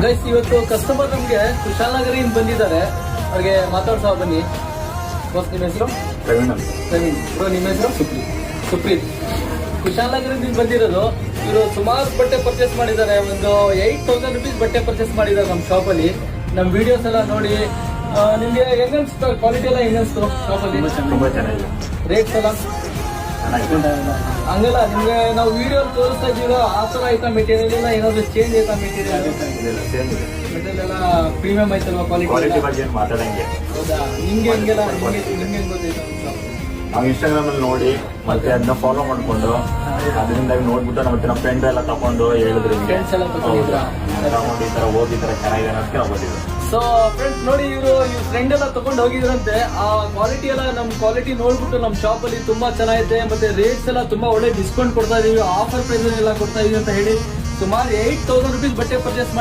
Guys, ಇವತ್ತು customer ನಮ್ಗೆ ಕುಶಾಲನಗರಿಯಿಂದ ಬಂದಿದ್ದಾರೆ. ಅವ್ರಿಗೆ ಮಾತಾಡ್ಸೋ ಬನ್ನಿ. ಬಸ್, ನಿಮ್ಮ ಹೆಸರು? ಪ್ರವೀಣ್. ಬ್ರೋ, ನಿಮ್ಮ ಹೆಸರು? ಸುಪ್ರೀತ್. ಕುಶಾಲನಗರದಿಂದ ಬಂದಿರೋದು. ಇವರು ಸುಮಾರು ಬಟ್ಟೆ ಪರ್ಚೇಸ್ ಮಾಡಿದ್ದಾರೆ. ಒಂದು 8,000 rupees ಬಟ್ಟೆ ಪರ್ಚೇಸ್ ಮಾಡಿದ್ದಾರೆ ನಮ್ಮ ಶಾಪಲ್ಲಿ. ನಮ್ಮ ವಿಡಿಯೋಸ್ ಎಲ್ಲ ನೋಡಿ ನಿಮ್ಗೆ ಹೆಂಗನ್ಸ್ತು? ಕ್ವಾಲಿಟಿ ಎಲ್ಲ ಹೆಂಗನ್ಸ್ತು ಶಾಪಲ್ಲಿ? ತುಂಬಾ ಚೆನ್ನಾಗಿದೆ. ರೇಟ್ಸ್ ಎಲ್ಲ ಹಂಗಲ್ಲ, ನಿಮ್ಗೆ ನಾವು ವಿಡಿಯೋ ತೋರಿಸ್ತಾ ಇದೀವೋ ಆ ತರ ಆಯ್ತಾ ಮೆಟೀರಿಯಲ್ ಇಲ್ಲ? ಏನಾದ್ರು ಚೇಂಜ್ ಆಯ್ತಾ ಮೆಟೀರಿಯಲ್? ಮೆಟೀರಿಯಲ್ ಎಲ್ಲ ಪ್ರೀಮಿಯಂ ಆಯ್ತಲ್ವಾ? ಕ್ವಾಲಿಟಿ ಬಗ್ಗೆ ಏನು ಮಾತಾಡಂಗೆ. ಹೌದಾ? ನಿಮ್ಗೆ ಹಂಗೆಲ್ಲ ನಿಮ್ಗೆ ಹೆಂಗ್ ಗೊತ್ತಾಯ್ತು? ನಾವು ಇನ್ಸ್ಟಾಗ್ರಾಮ್ ಅಲ್ಲಿ ನೋಡಿ ಮತ್ತೆ ಅದನ್ನ ಫಾಲೋ ಮಾಡ್ಕೊಂಡು ಅದರಿಂದ ನೋಡ್ಬಿಟ್ಟು ನಮ್ಮ ಫ್ರೆಂಡ್ ಎಲ್ಲ ತಗೊಂಡು ಹೇಳಿದ್ರು ಹಿಂಗೆ ಫ್ರೆಂಡ್ಸ್ ಎಲ್ಲ ತಗೊಂಡಿದ್ರಾ? ತಗೊಂಡು ಈ ತರ ಹೋಗಿ ಈ ತರ ಚೆನ್ನಾಗಿದೆ ಅಂತ ನಾವು ಬಂದಿದ್ರು. ಸೊ ಫ್ರೆಂಡ್ಸ್ ನೋಡಿ, ಇವ್ರ ಫ್ರೆಂಡ್ ಎಲ್ಲ ತಗೊಂಡು ಹೋಗಿದ್ರಂತೆ. ಆ ಕ್ವಾಲಿಟಿ ಎಲ್ಲ ನಮ್ ಕ್ವಾಲಿಟಿ ನೋಡ್ಬಿಟ್ಟು ನಮ್ಮ ಶಾಪ್ ಅಲ್ಲಿ ತುಂಬಾ ಚೆನ್ನಾಗಿದೆ. ಮತ್ತೆ ರೇಟ್ಸ್ ಎಲ್ಲ ತುಂಬಾ ಒಳ್ಳೆ ಡಿಸ್ಕೌಂಟ್ ಕೊಡ್ತಾ ಇದೀವಿ, ಆಫರ್ ಪ್ರೈಸ್ ಎಲ್ಲ ಕೊಡ್ತಾ ಇದೀವಿ ಅಂತ ಹೇಳಿ ಸುಮಾರು 8,000 rupees ಬಟ್ಟೆ ಪರ್ಚೇಸ್ ಮಾಡಿ